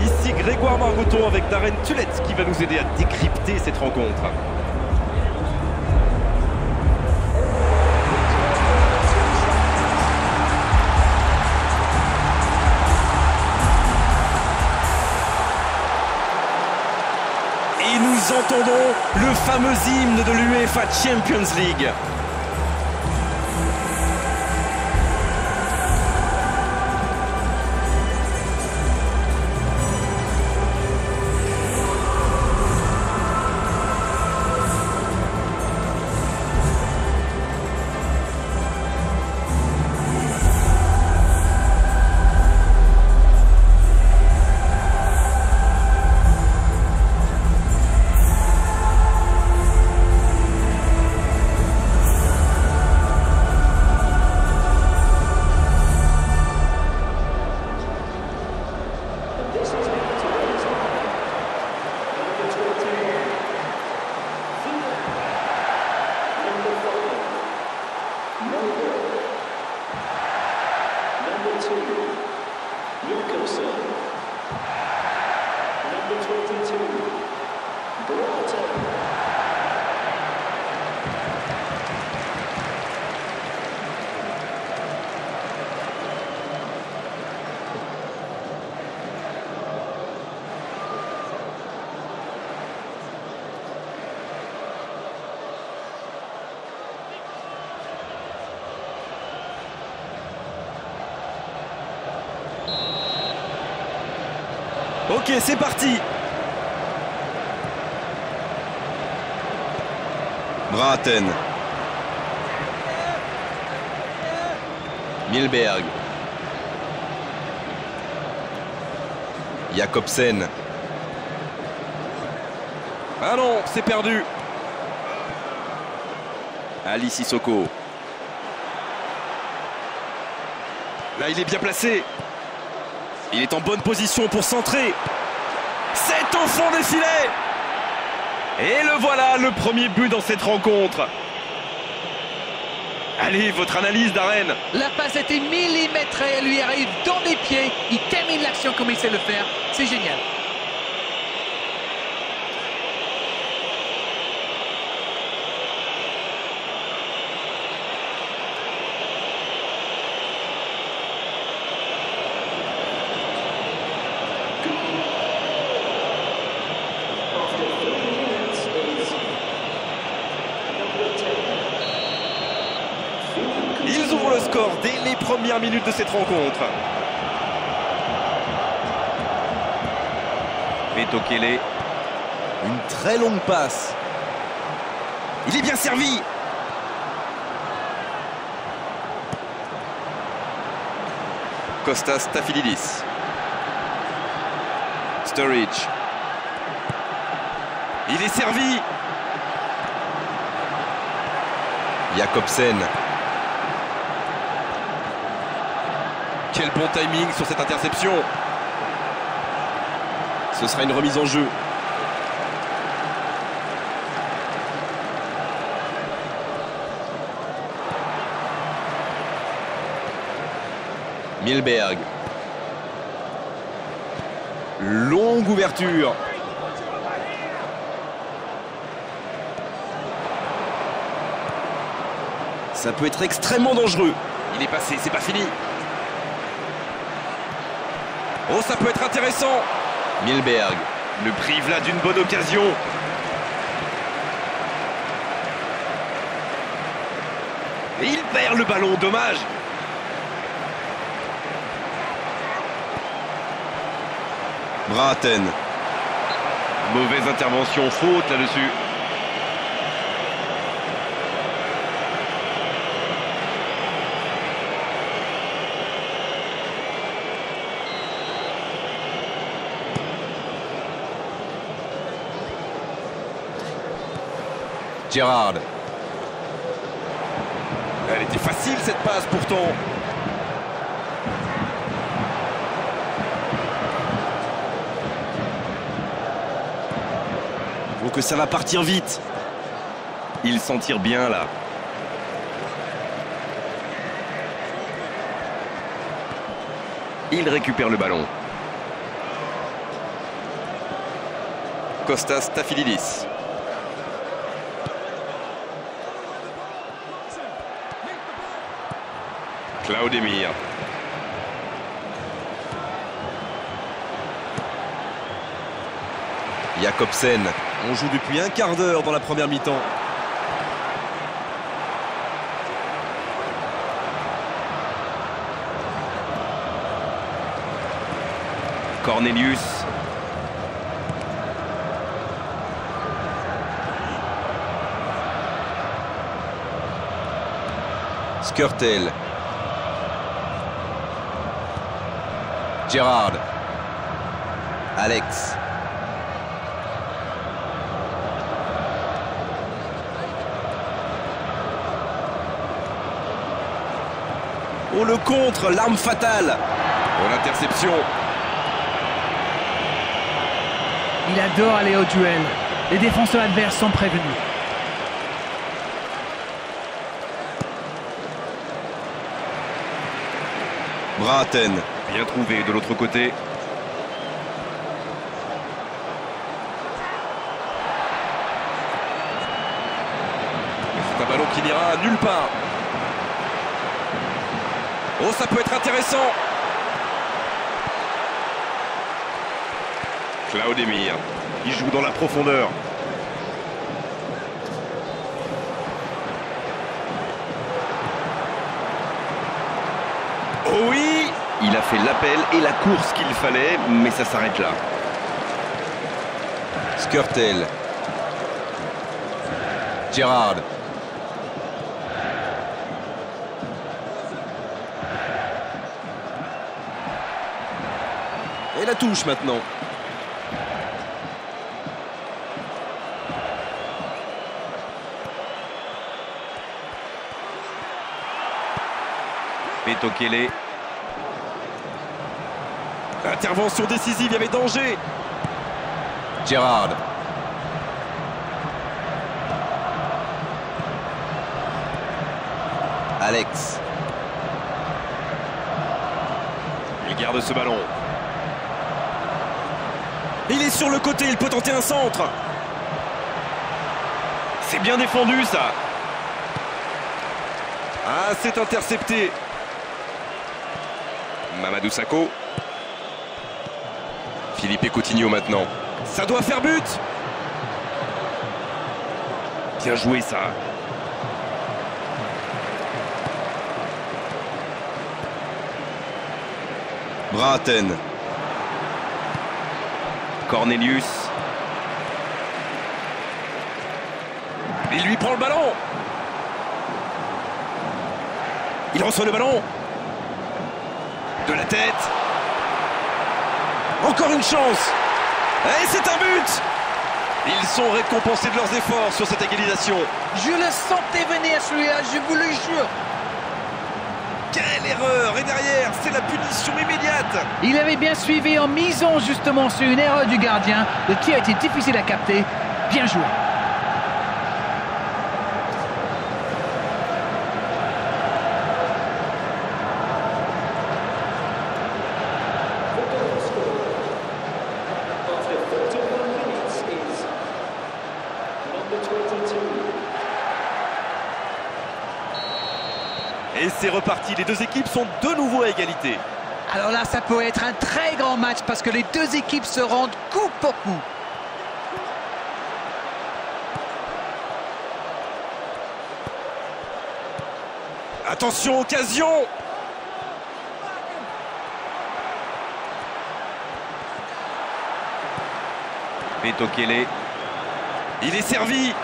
Ici Grégoire Margoton avec Darren Tulette qui va nous aider à décrypter cette rencontre. Et nous entendons le fameux hymne de l'UEFA Champions League. Ok, c'est parti. Braten. Milberg. Jakobsen. Ah non, c'est perdu. Ali Sissoko. Là, il est bien placé. Il est en bonne position pour centrer. C'est au fond des filets. Et le voilà, le premier but dans cette rencontre. Allez, votre analyse, Darren. La passe était millimétrée, elle lui arrive dans les pieds. Il termine l'action comme il sait le faire. C'est génial. Ils ouvrent le score dès les premières minutes de cette rencontre. Betokele. Une très longue passe. Il est bien servi. Kostas Stafylidis. Sturridge. Il est servi. Jakobsen. Quel bon timing sur cette interception. Ce sera une remise en jeu. Milberg. Longue ouverture. Ça peut être extrêmement dangereux. Il est passé, c'est pas fini. Oh, ça peut être intéressant. Milberg le prive là d'une bonne occasion. Et il perd le ballon, dommage. Braten. Mauvaise intervention, faute là-dessus. Gerrard. Elle était facile cette passe pourtant. Donc que ça va partir vite. Il s'en tire bien là. Il récupère le ballon. Kostas Stafylidis. Claudemir. Jakobsen. On joue depuis un quart d'heure dans la première mi-temps. Cornelius. Skrtel. Gerrard. Alex. Oh, le contre, l'arme fatale. Oh, l'interception. Il adore aller au duel. Les défenseurs adverses sont prévenus. Braten. Bien trouvé de l'autre côté. C'est un ballon qui n'ira nulle part. Oh, ça peut être intéressant. Claudemir. Il joue dans la profondeur. Oh oui! Il a fait l'appel et la course qu'il fallait, mais ça s'arrête là. Skrtel. Gerrard. Et la touche maintenant. Betokele. Intervention décisive, il y avait danger. Gerrard. Alex. Il garde ce ballon. Il est sur le côté, il peut tenter un centre. C'est bien défendu ça. Ah, c'est intercepté. Mamadou Sakho. Philippe Coutinho maintenant. Ça doit faire but. Bien joué ça. Braten. Cornelius. Il lui prend le ballon. Il reçoit le ballon. De la tête. Encore une chance. Et c'est un but! Ils sont récompensés de leurs efforts sur cette égalisation. Je le sentais venir celui-là, je vous le jure. Quelle erreur! Et derrière, c'est la punition immédiate. Il avait bien suivi en misant justement sur une erreur du gardien. Le tir était difficile à capter. Bien joué. Et c'est reparti, les deux équipes sont de nouveau à égalité. Alors là, ça peut être un très grand match parce que les deux équipes se rendent coup pour coup. Attention, occasion! Betokele. Il est servi.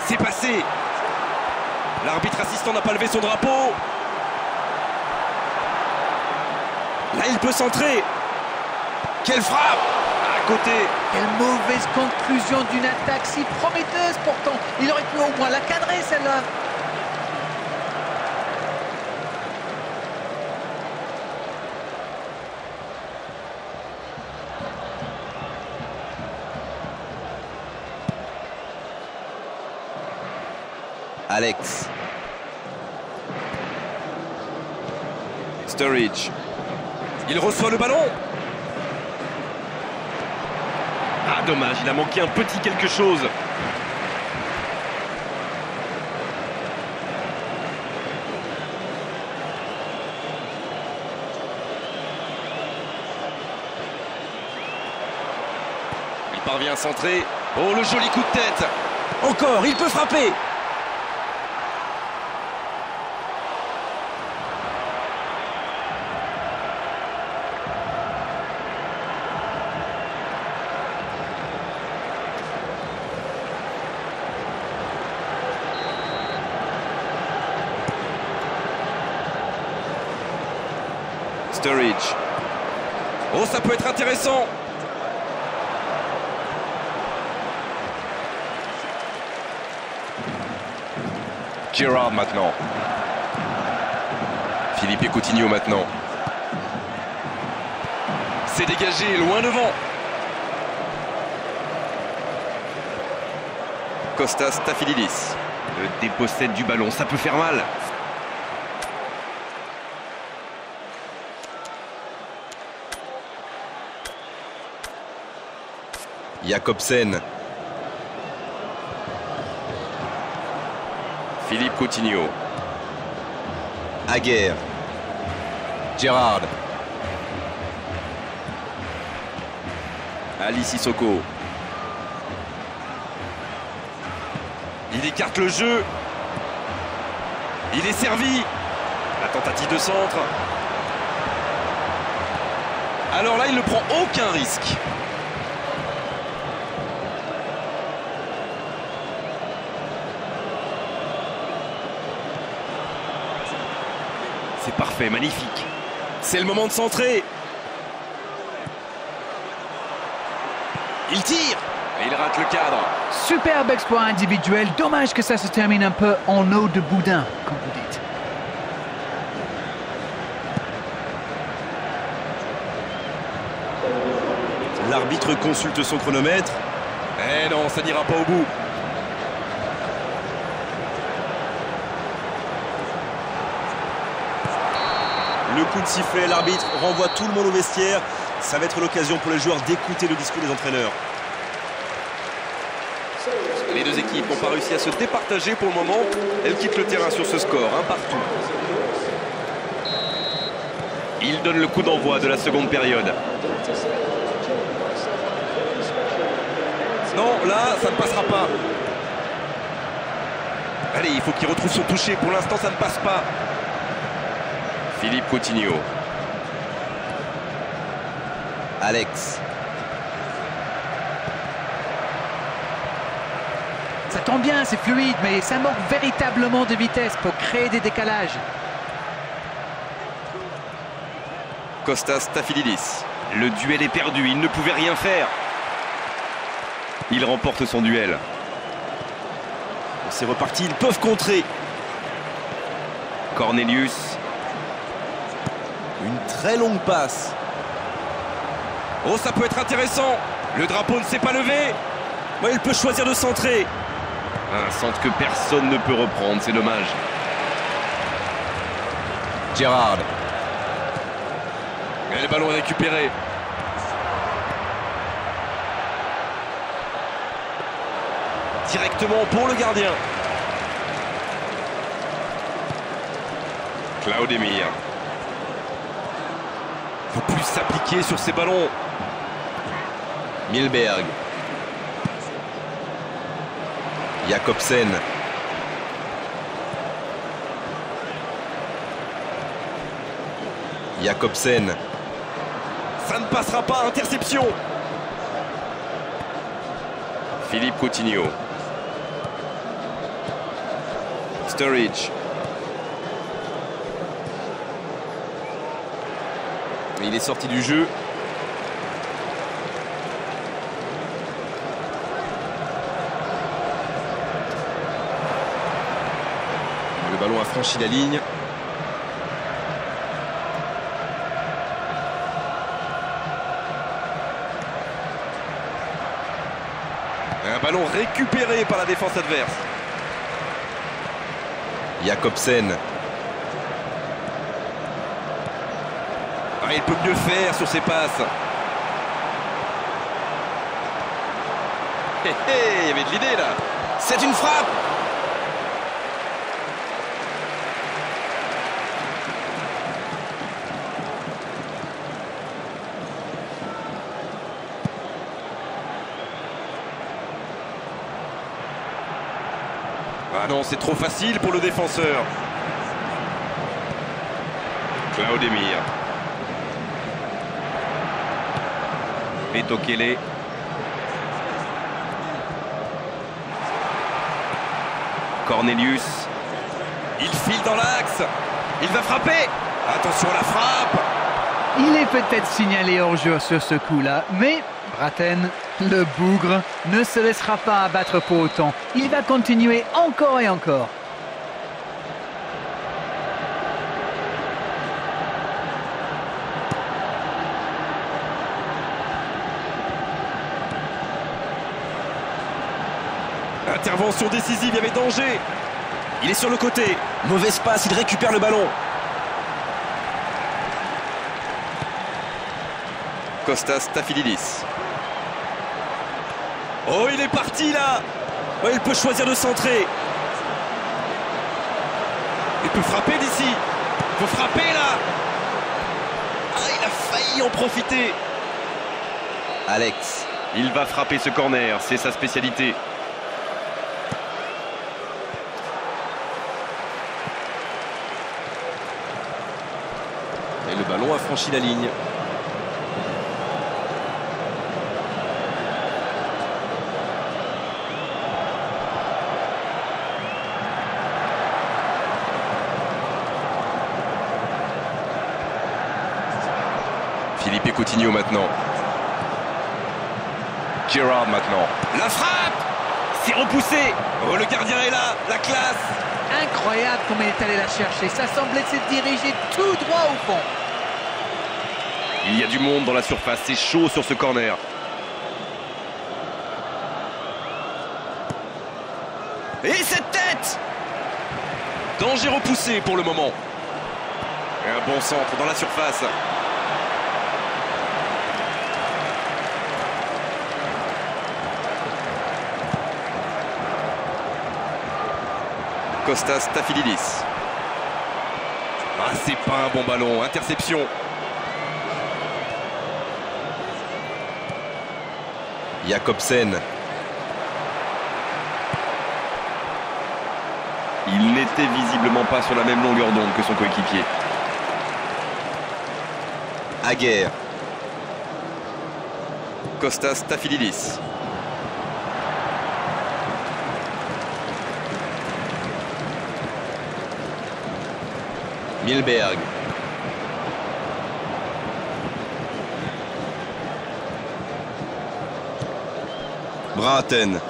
C'est passé. L'arbitre assistant n'a pas levé son drapeau. Là, il peut centrer. Quelle frappe! À côté. Quelle mauvaise conclusion d'une attaque si prometteuse pourtant. Il aurait pu au moins la cadrer celle-là. Alex. Sturridge. Il reçoit le ballon. Ah, dommage, il a manqué un petit quelque chose. Il parvient à centrer. Oh, le joli coup de tête. Encore, il peut frapper. Sturridge. Oh, ça peut être intéressant. Gerrard maintenant. Philippe Coutinho maintenant. C'est dégagé, loin devant. Kostas Tafilidis. Le dépossède du ballon, ça peut faire mal. Jakobsen. Philippe Coutinho. Aguerre. Gerrard. Ali Sissoko. Il écarte le jeu. Il est servi. La tentative de centre. Alors là, il ne prend aucun risque. C'est parfait, magnifique. C'est le moment de centrer. Il tire. Et il rate le cadre. Superbe exploit individuel. Dommage que ça se termine un peu en eau de boudin, comme vous dites. L'arbitre consulte son chronomètre. Eh non, ça n'ira pas au bout. Le coup de sifflet, l'arbitre renvoie tout le monde au vestiaire. Ça va être l'occasion pour les joueurs d'écouter le discours des entraîneurs. Les deux équipes n'ont pas réussi à se départager pour le moment. Elles quittent le terrain sur ce score, un partout. Il donne le coup d'envoi de la seconde période. Non, là, ça ne passera pas. Allez, il faut qu'il retrouve son toucher. Pour l'instant, ça ne passe pas. Philippe Coutinho. Alex. Ça tombe bien, c'est fluide, mais ça manque véritablement de vitesse pour créer des décalages. Kostas Stafylidis. Le duel est perdu, il ne pouvait rien faire. Il remporte son duel. C'est reparti, ils peuvent contrer. Cornelius. Une très longue passe. Oh, ça peut être intéressant. Le drapeau ne s'est pas levé. Ouais, il peut choisir de centrer. Un centre que personne ne peut reprendre, c'est dommage. Gérard. Et le ballon est récupéré. Directement pour le gardien. Claudemir. Faut plus s'appliquer sur ces ballons. Milberg. Jakobsen. Jakobsen. Ça ne passera pas, interception. Philippe Coutinho. Sturridge. Il est sorti du jeu. Le ballon a franchi la ligne. Un ballon récupéré par la défense adverse. Jakobsen. Ah, il peut mieux faire sur ses passes. Hé hé, il y avait de l'idée là. C'est une frappe. Ah non, c'est trop facile pour le défenseur. Claudemir. Betokele. Cornelius. Il file dans l'axe. Il va frapper. Attention à la frappe. Il est peut-être signalé hors-jeu sur ce coup-là, mais Braten, le bougre, ne se laissera pas abattre pour autant. Il va continuer encore et encore. Intervention décisive, il y avait danger. Il est sur le côté. Mauvaise passe, il récupère le ballon. Kostas Stafylidis. Oh, il est parti là. Ouais, il peut choisir de centrer. Il peut frapper d'ici. Il peut frapper là. Ah, il a failli en profiter. Alex. Il va frapper ce corner, c'est sa spécialité. Et le ballon a franchi la ligne. Philippe Coutinho maintenant. Gérard maintenant. La frappe. C'est repoussé. Oh, le gardien est là. La classe. Incroyable comme il est allé la chercher. Ça semblait se diriger tout droit au fond. Il y a du monde dans la surface. C'est chaud sur ce corner. Et cette tête. Danger repoussé pour le moment. Et un bon centre dans la surface. Kostas Stafylidis. Ah, c'est pas un bon ballon. Interception. Jakobsen. Il n'était visiblement pas sur la même longueur d'onde que son coéquipier. Aguerre. Kostas Stafylidis. Milberg. Braathen.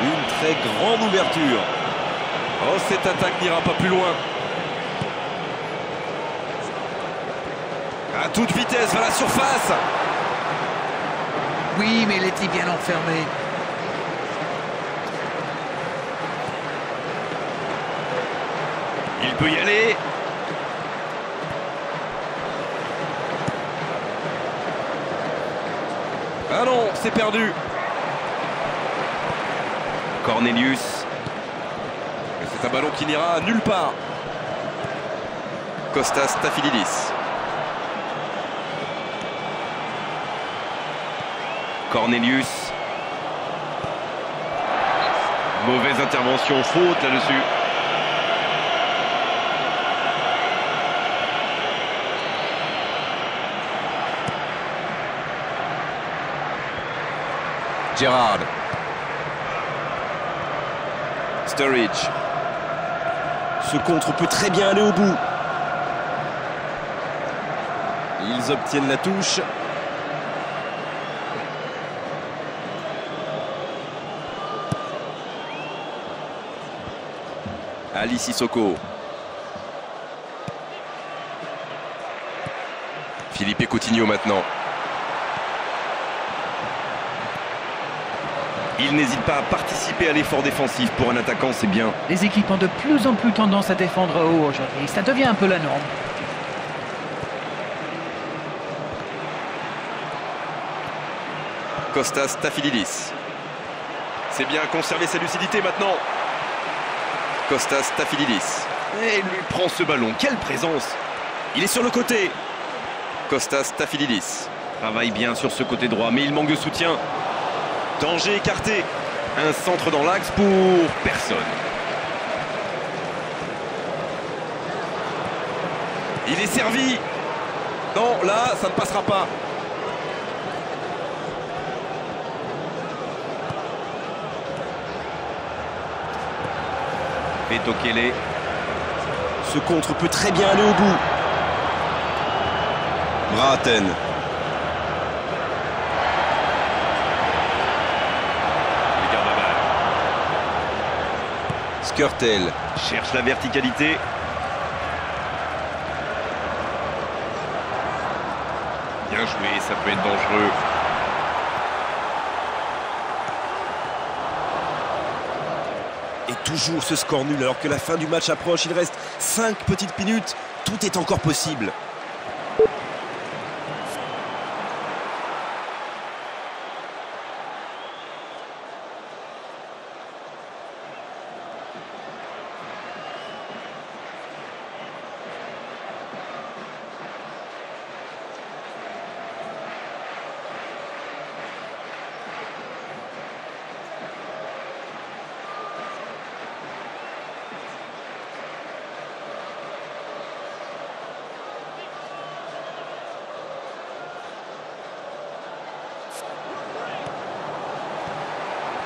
Une très grande ouverture. Oh, cette attaque n'ira pas plus loin. À toute vitesse, vers la surface. Oui, mais il était bien enfermé. Il peut y aller. Ah non, c'est perdu. Cornelius. C'est un ballon qui n'ira nulle part. Kostas Stafylidis. Cornelius. Mauvaise intervention, faute là-dessus. Gerrard. Sturridge. Ce contre peut très bien aller au bout. Ils obtiennent la touche. Ali Sissoko. Philippe Coutinho maintenant. Il n'hésite pas à participer à l'effort défensif. Pour un attaquant, c'est bien. Les équipes ont de plus en plus tendance à défendre haut aujourd'hui. Ça devient un peu la norme. Kostas Stafylidis. C'est bien, conserver sa lucidité maintenant. Kostas Stafylidis. Et il lui prend ce ballon. Quelle présence! Il est sur le côté. Kostas Stafylidis. Travaille bien sur ce côté droit, mais il manque de soutien. Danger écarté. Un centre dans l'axe pour personne. Il est servi. Non, là, ça ne passera pas. Betokele. Ce contre peut très bien aller au bout. Braathen. Il garde la balle. Skrtel. Cherche la verticalité. Bien joué, ça peut être dangereux. Et toujours ce score nul alors que la fin du match approche. Il reste 5 petites minutes. Tout est encore possible.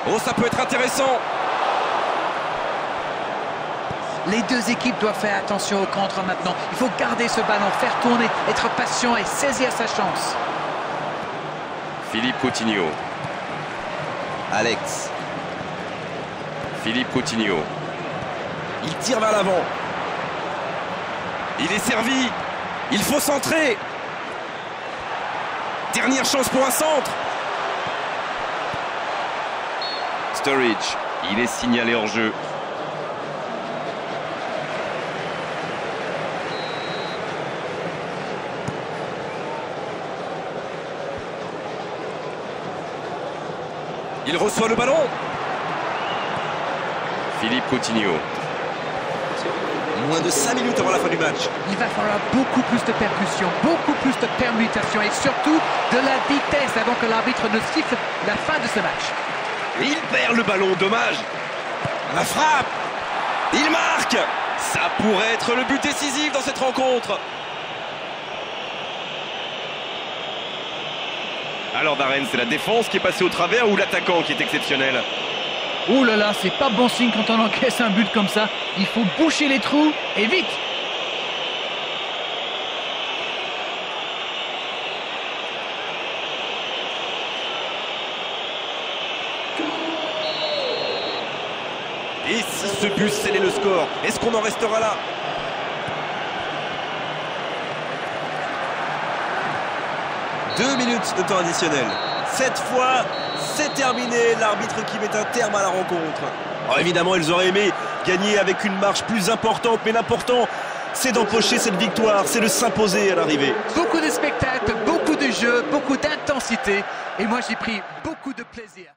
Oh, ça peut être intéressant. Les deux équipes doivent faire attention au contre maintenant. Il faut garder ce ballon, faire tourner, être patient et saisir sa chance. Philippe Coutinho. Alex. Philippe Coutinho. Il tire vers l'avant. Il est servi. Il faut centrer. Dernière chance pour un centre. Sturridge. Il est signalé hors jeu. Il reçoit le ballon. Philippe Coutinho. Moins de 5 minutes avant la fin du match. Il va falloir beaucoup plus de percussion, beaucoup plus de permutation et surtout de la vitesse avant que l'arbitre ne siffle la fin de ce match. Il perd le ballon, dommage. La frappe. Il marque. Ça pourrait être le but décisif dans cette rencontre. Alors Darren, c'est la défense qui est passée au travers ou l'attaquant qui est exceptionnel? Ouh là là, c'est pas bon signe quand on encaisse un but comme ça. Il faut boucher les trous et vite. ce but scellait le score. Est-ce qu'on en restera là? Deux minutes de temps additionnel. Cette fois, c'est terminé. L'arbitre qui met un terme à la rencontre. Alors évidemment, ils auraient aimé gagner avec une marge plus importante, mais l'important, c'est d'empocher cette victoire, c'est de s'imposer à l'arrivée. Beaucoup de spectacles, beaucoup de jeux, beaucoup d'intensité. Et moi, j'ai pris beaucoup de plaisir.